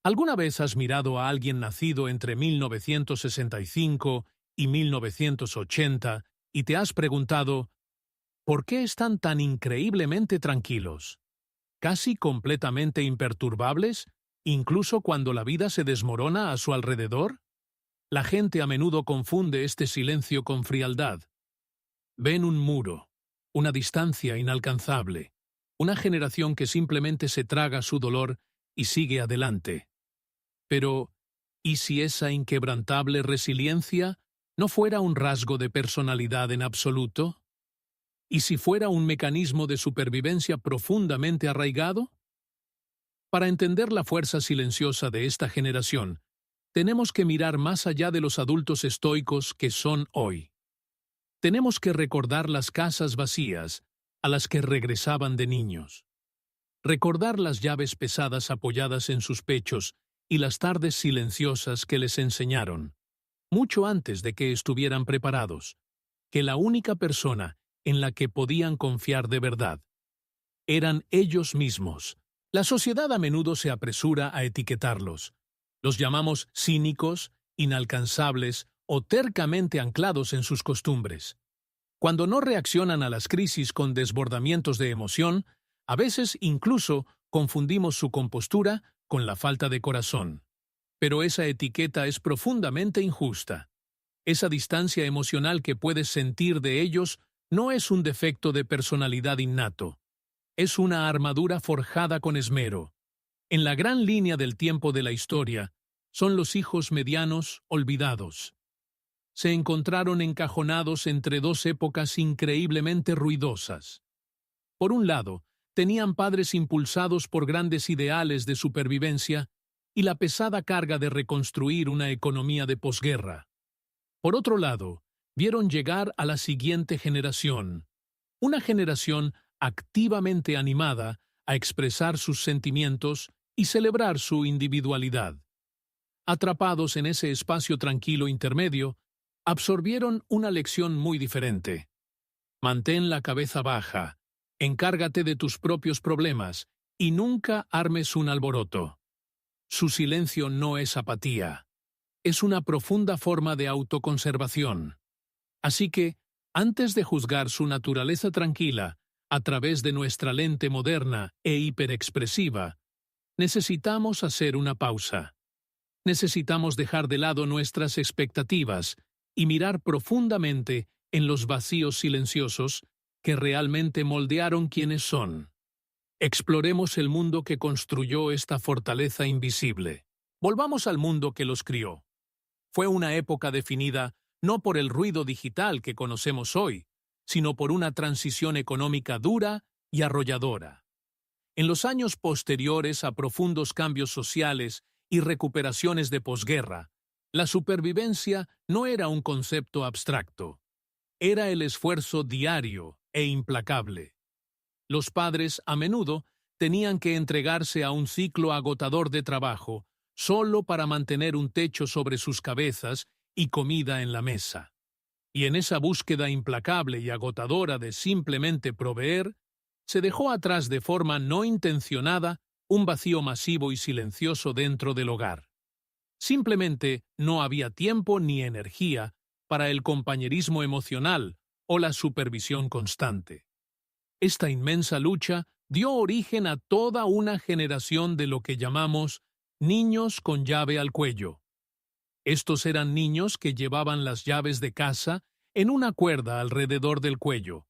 ¿Alguna vez has mirado a alguien nacido entre 1965 y 1980 y te has preguntado, ¿por qué están tan increíblemente tranquilos? Casi completamente imperturbables, incluso cuando la vida se desmorona a su alrededor. La gente a menudo confunde este silencio con frialdad. Ven un muro, una distancia inalcanzable, una generación que simplemente se traga su dolor y sigue adelante. Pero, ¿y si esa inquebrantable resiliencia no fuera un rasgo de personalidad en absoluto? ¿Y si fuera un mecanismo de supervivencia profundamente arraigado? Para entender la fuerza silenciosa de esta generación, tenemos que mirar más allá de los adultos estoicos que son hoy. Tenemos que recordar las casas vacías a las que regresaban de niños. Recordar las llaves pesadas apoyadas en sus pechos y las tardes silenciosas que les enseñaron, mucho antes de que estuvieran preparados, que la única persona en la que podían confiar de verdad eran ellos mismos. La sociedad a menudo se apresura a etiquetarlos. Los llamamos cínicos, inalcanzables o tercamente anclados en sus costumbres. Cuando no reaccionan a las crisis con desbordamientos de emoción, a veces incluso confundimos su compostura con la falta de corazón. Pero esa etiqueta es profundamente injusta. Esa distancia emocional que puedes sentir de ellos no es un defecto de personalidad innato. Es una armadura forjada con esmero. En la gran línea del tiempo de la historia, son los hijos medianos olvidados. Se encontraron encajonados entre dos épocas increíblemente ruidosas. Por un lado, tenían padres impulsados por grandes ideales de supervivencia y la pesada carga de reconstruir una economía de posguerra. Por otro lado, vieron llegar a la siguiente generación, una generación activamente animada a expresar sus sentimientos y celebrar su individualidad. Atrapados en ese espacio tranquilo intermedio, absorbieron una lección muy diferente. Mantén la cabeza baja, encárgate de tus propios problemas y nunca armes un alboroto. Su silencio no es apatía, es una profunda forma de autoconservación. Así que, antes de juzgar su naturaleza tranquila a través de nuestra lente moderna e hiperexpresiva, necesitamos hacer una pausa. Necesitamos dejar de lado nuestras expectativas y mirar profundamente en los vacíos silenciosos que realmente moldearon quienes son. Exploremos el mundo que construyó esta fortaleza invisible. Volvamos al mundo que los crió. Fue una época definida no por el ruido digital que conocemos hoy, sino por una transición económica dura y arrolladora. En los años posteriores a profundos cambios sociales y recuperaciones de posguerra, la supervivencia no era un concepto abstracto. Era el esfuerzo diario e implacable. Los padres, a menudo, tenían que entregarse a un ciclo agotador de trabajo, solo para mantener un techo sobre sus cabezas y comida en la mesa. Y en esa búsqueda implacable y agotadora de simplemente proveer, se dejó atrás de forma no intencionada un vacío masivo y silencioso dentro del hogar. Simplemente no había tiempo ni energía para el compañerismo emocional o la supervisión constante. Esta inmensa lucha dio origen a toda una generación de lo que llamamos niños con llave al cuello. Estos eran niños que llevaban las llaves de casa en una cuerda alrededor del cuello,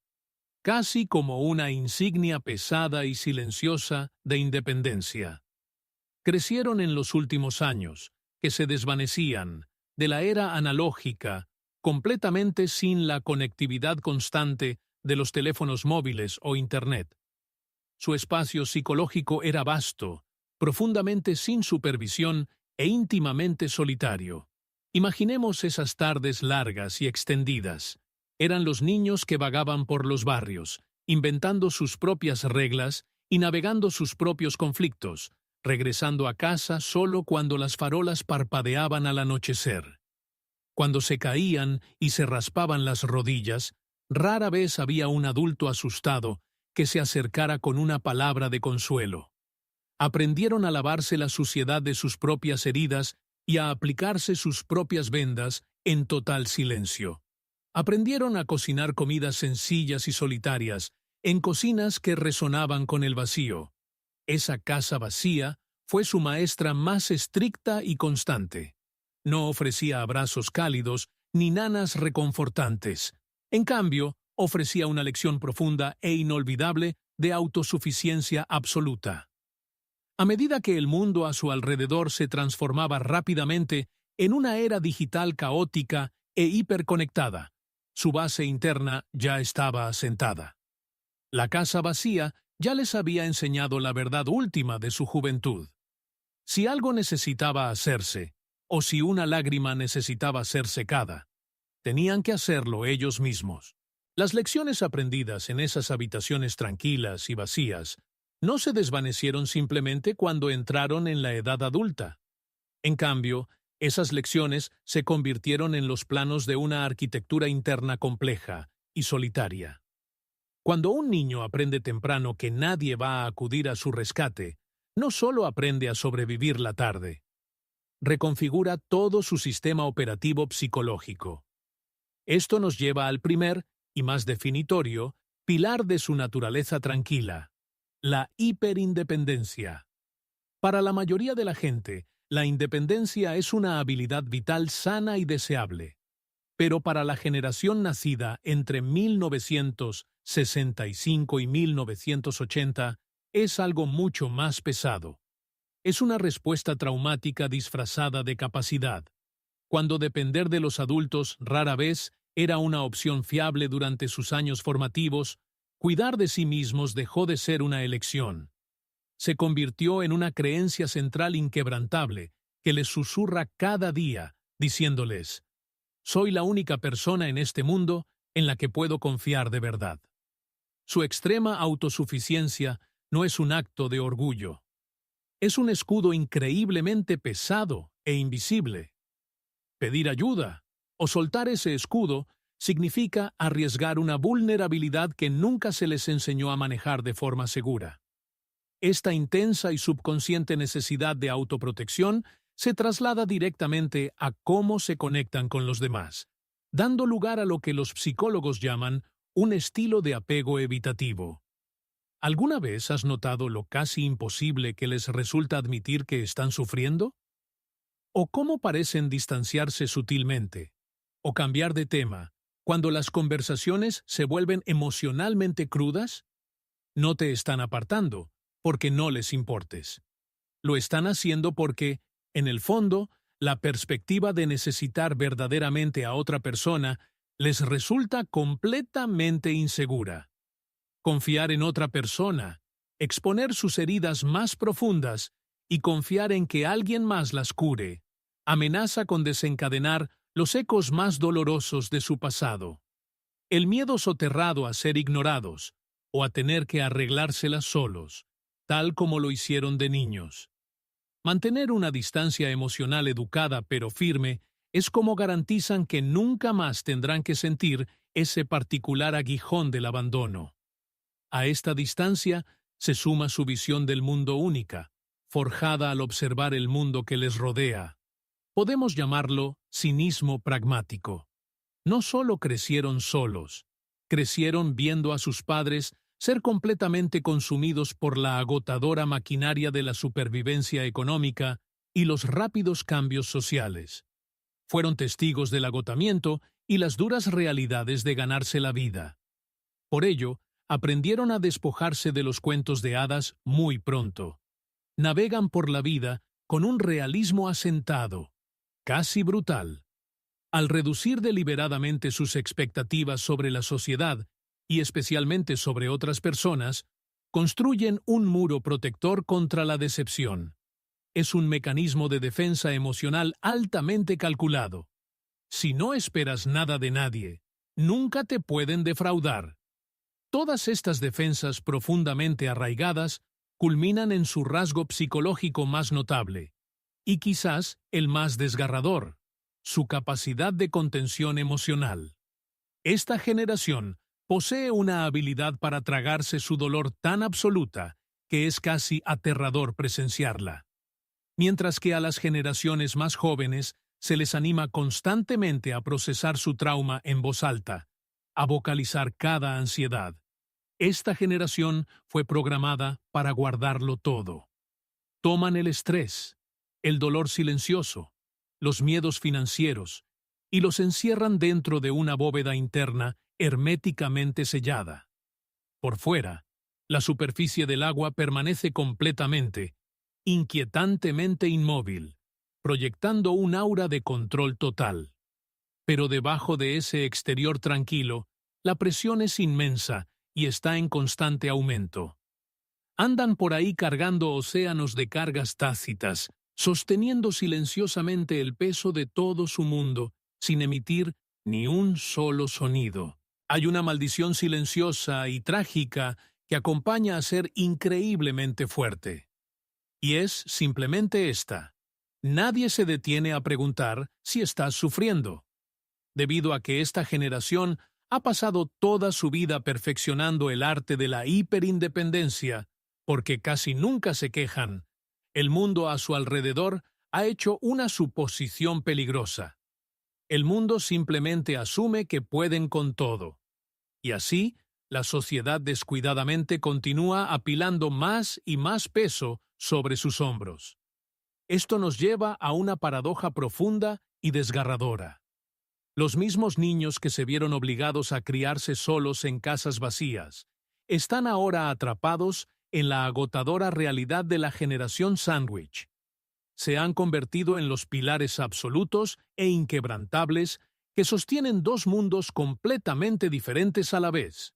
casi como una insignia pesada y silenciosa de independencia. Crecieron en los últimos años, que se desvanecían, de la era analógica, completamente sin la conectividad constante de los teléfonos móviles o Internet. Su espacio psicológico era vasto, profundamente sin supervisión e íntimamente solitario. Imaginemos esas tardes largas y extendidas. Eran los niños que vagaban por los barrios, inventando sus propias reglas y navegando sus propios conflictos, regresando a casa solo cuando las farolas parpadeaban al anochecer. Cuando se caían y se raspaban las rodillas, rara vez había un adulto asustado que se acercara con una palabra de consuelo. Aprendieron a lavarse la suciedad de sus propias heridas y a aplicarse sus propias vendas en total silencio. Aprendieron a cocinar comidas sencillas y solitarias, en cocinas que resonaban con el vacío. Esa casa vacía fue su maestra más estricta y constante. No ofrecía abrazos cálidos ni nanas reconfortantes. En cambio, ofrecía una lección profunda e inolvidable de autosuficiencia absoluta. A medida que el mundo a su alrededor se transformaba rápidamente en una era digital caótica e hiperconectada, su base interna ya estaba asentada. La casa vacía ya les había enseñado la verdad última de su juventud. Si algo necesitaba hacerse, o si una lágrima necesitaba ser secada, tenían que hacerlo ellos mismos. Las lecciones aprendidas en esas habitaciones tranquilas y vacías no se desvanecieron simplemente cuando entraron en la edad adulta. En cambio, esas lecciones se convirtieron en los planos de una arquitectura interna compleja y solitaria. Cuando un niño aprende temprano que nadie va a acudir a su rescate, no solo aprende a sobrevivir la tarde, reconfigura todo su sistema operativo psicológico. Esto nos lleva al primer, y más definitorio, pilar de su naturaleza tranquila: la hiperindependencia. Para la mayoría de la gente, la independencia es una habilidad vital sana y deseable. Pero para la generación nacida entre 1965 y 1980, es algo mucho más pesado. Es una respuesta traumática disfrazada de capacidad. Cuando depender de los adultos rara vez era una opción fiable durante sus años formativos, cuidar de sí mismos dejó de ser una elección. Se convirtió en una creencia central inquebrantable que les susurra cada día, diciéndoles: «Soy la única persona en este mundo en la que puedo confiar de verdad». Su extrema autosuficiencia no es un acto de orgullo. Es un escudo increíblemente pesado e invisible. Pedir ayuda o soltar ese escudo significa arriesgar una vulnerabilidad que nunca se les enseñó a manejar de forma segura. Esta intensa y subconsciente necesidad de autoprotección se traslada directamente a cómo se conectan con los demás, dando lugar a lo que los psicólogos llaman un estilo de apego evitativo. ¿Alguna vez has notado lo casi imposible que les resulta admitir que están sufriendo? ¿O cómo parecen distanciarse sutilmente, o cambiar de tema, cuando las conversaciones se vuelven emocionalmente crudas? No te están apartando porque no les importes. Lo están haciendo porque, en el fondo, la perspectiva de necesitar verdaderamente a otra persona les resulta completamente insegura. Confiar en otra persona, exponer sus heridas más profundas y confiar en que alguien más las cure, amenaza con desencadenar los ecos más dolorosos de su pasado. El miedo soterrado a ser ignorados o a tener que arreglárselas solos, tal como lo hicieron de niños. Mantener una distancia emocional educada pero firme es como garantizan que nunca más tendrán que sentir ese particular aguijón del abandono. A esta distancia se suma su visión del mundo única, forjada al observar el mundo que les rodea. Podemos llamarlo cinismo pragmático. No solo crecieron solos, crecieron viendo a sus padres ser completamente consumidos por la agotadora maquinaria de la supervivencia económica y los rápidos cambios sociales. Fueron testigos del agotamiento y las duras realidades de ganarse la vida. Por ello, aprendieron a despojarse de los cuentos de hadas muy pronto. Navegan por la vida con un realismo asentado, casi brutal. Al reducir deliberadamente sus expectativas sobre la sociedad, y especialmente sobre otras personas, construyen un muro protector contra la decepción. Es un mecanismo de defensa emocional altamente calculado. Si no esperas nada de nadie, nunca te pueden defraudar. Todas estas defensas profundamente arraigadas culminan en su rasgo psicológico más notable, y quizás el más desgarrador: su capacidad de contención emocional. Esta generación posee una habilidad para tragarse su dolor tan absoluta que es casi aterrador presenciarla. Mientras que a las generaciones más jóvenes se les anima constantemente a procesar su trauma en voz alta, a vocalizar cada ansiedad. Esta generación fue programada para guardarlo todo. Toman el estrés, el dolor silencioso, los miedos financieros, y los encierran dentro de una bóveda interna herméticamente sellada. Por fuera, la superficie del agua permanece completamente, inquietantemente inmóvil, proyectando un aura de control total. Pero debajo de ese exterior tranquilo, la presión es inmensa y está en constante aumento. Andan por ahí cargando océanos de cargas tácitas, sosteniendo silenciosamente el peso de todo su mundo, sin emitir ni un solo sonido. Hay una maldición silenciosa y trágica que acompaña a ser increíblemente fuerte. Y es simplemente esta: nadie se detiene a preguntar si estás sufriendo. Debido a que esta generación ha pasado toda su vida perfeccionando el arte de la hiperindependencia, porque casi nunca se quejan, el mundo a su alrededor ha hecho una suposición peligrosa. El mundo simplemente asume que pueden con todo. Y así, la sociedad descuidadamente continúa apilando más y más peso sobre sus hombros. Esto nos lleva a una paradoja profunda y desgarradora. Los mismos niños que se vieron obligados a criarse solos en casas vacías, están ahora atrapados en la agotadora realidad de la generación sándwich. Se han convertido en los pilares absolutos e inquebrantables que sostienen dos mundos completamente diferentes a la vez.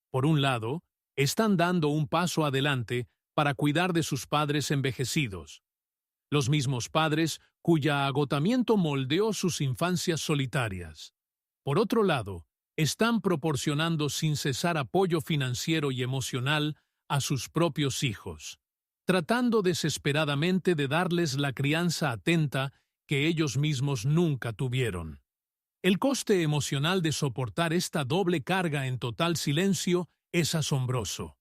Por un lado, están dando un paso adelante para cuidar de sus padres envejecidos, los mismos padres cuya agotamiento moldeó sus infancias solitarias. Por otro lado, están proporcionando sin cesar apoyo financiero y emocional a sus propios hijos, tratando desesperadamente de darles la crianza atenta que ellos mismos nunca tuvieron. El coste emocional de soportar esta doble carga en total silencio es asombroso.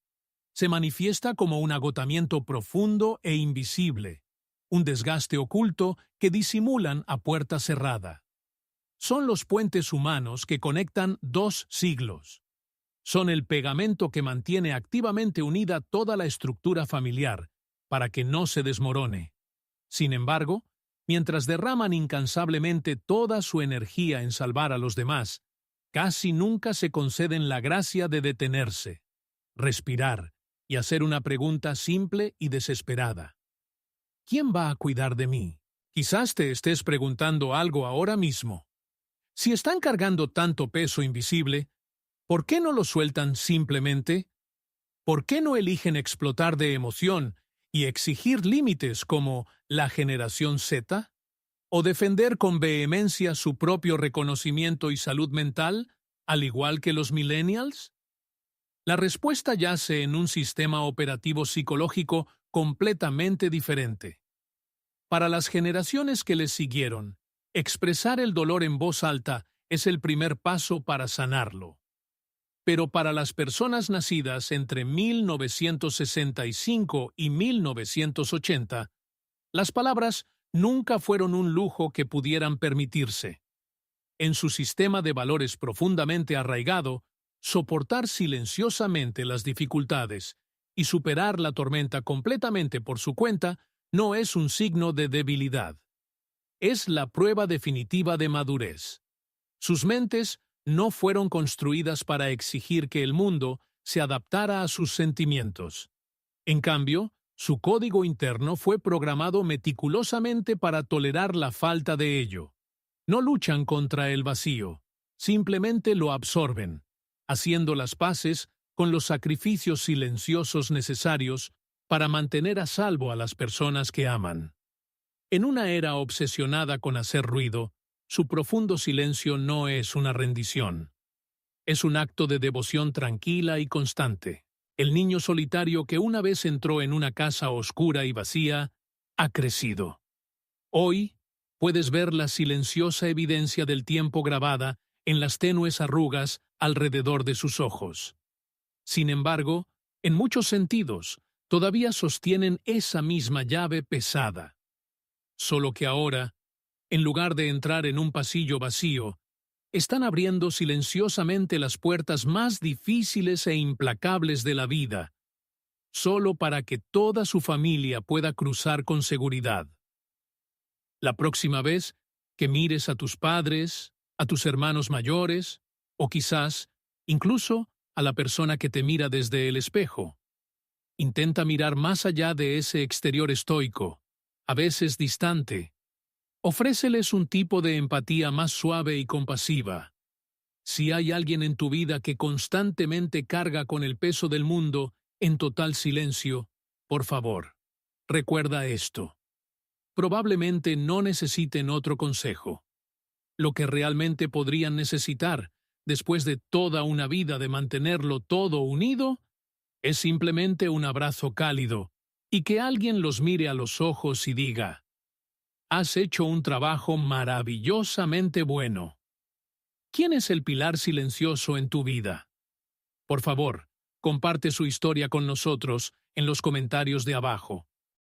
Se manifiesta como un agotamiento profundo e invisible, un desgaste oculto que disimulan a puerta cerrada. Son los puentes humanos que conectan dos siglos. Son el pegamento que mantiene activamente unida toda la estructura familiar, para que no se desmorone. Sin embargo, mientras derraman incansablemente toda su energía en salvar a los demás, casi nunca se conceden la gracia de detenerse, respirar y hacer una pregunta simple y desesperada. ¿Quién va a cuidar de mí? Quizás te estés preguntando algo ahora mismo. Si están cargando tanto peso invisible, ¿por qué no lo sueltan simplemente? ¿Por qué no eligen explotar de emoción y exigir límites como la generación Z? ¿O defender con vehemencia su propio reconocimiento y salud mental, al igual que los millennials? La respuesta yace en un sistema operativo psicológico completamente diferente. Para las generaciones que les siguieron, expresar el dolor en voz alta es el primer paso para sanarlo. Pero para las personas nacidas entre 1965 y 1980, las palabras nunca fueron un lujo que pudieran permitirse. En su sistema de valores profundamente arraigado, soportar silenciosamente las dificultades y superar la tormenta completamente por su cuenta no es un signo de debilidad. Es la prueba definitiva de madurez. Sus mentes no fueron construidas para exigir que el mundo se adaptara a sus sentimientos. En cambio, su código interno fue programado meticulosamente para tolerar la falta de ello. No luchan contra el vacío, simplemente lo absorben, haciendo las paces con los sacrificios silenciosos necesarios para mantener a salvo a las personas que aman. En una era obsesionada con hacer ruido, su profundo silencio no es una rendición. Es un acto de devoción tranquila y constante. El niño solitario que una vez entró en una casa oscura y vacía, ha crecido. Hoy, puedes ver la silenciosa evidencia del tiempo grabada en las tenues arrugas alrededor de sus ojos. Sin embargo, en muchos sentidos, todavía sostienen esa misma llave pesada. Solo que ahora, en lugar de entrar en un pasillo vacío, están abriendo silenciosamente las puertas más difíciles e implacables de la vida, solo para que toda su familia pueda cruzar con seguridad. La próxima vez que mires a tus padres, a tus hermanos mayores, o quizás, incluso, a la persona que te mira desde el espejo, intenta mirar más allá de ese exterior estoico, a veces distante. Ofréceles un tipo de empatía más suave y compasiva. Si hay alguien en tu vida que constantemente carga con el peso del mundo en total silencio, por favor, recuerda esto. Probablemente no necesiten otro consejo. Lo que realmente podrían necesitar, después de toda una vida de mantenerlo todo unido, es simplemente un abrazo cálido y que alguien los mire a los ojos y diga: has hecho un trabajo maravillosamente bueno. ¿Quién es el pilar silencioso en tu vida? Por favor, comparte su historia con nosotros en los comentarios de abajo.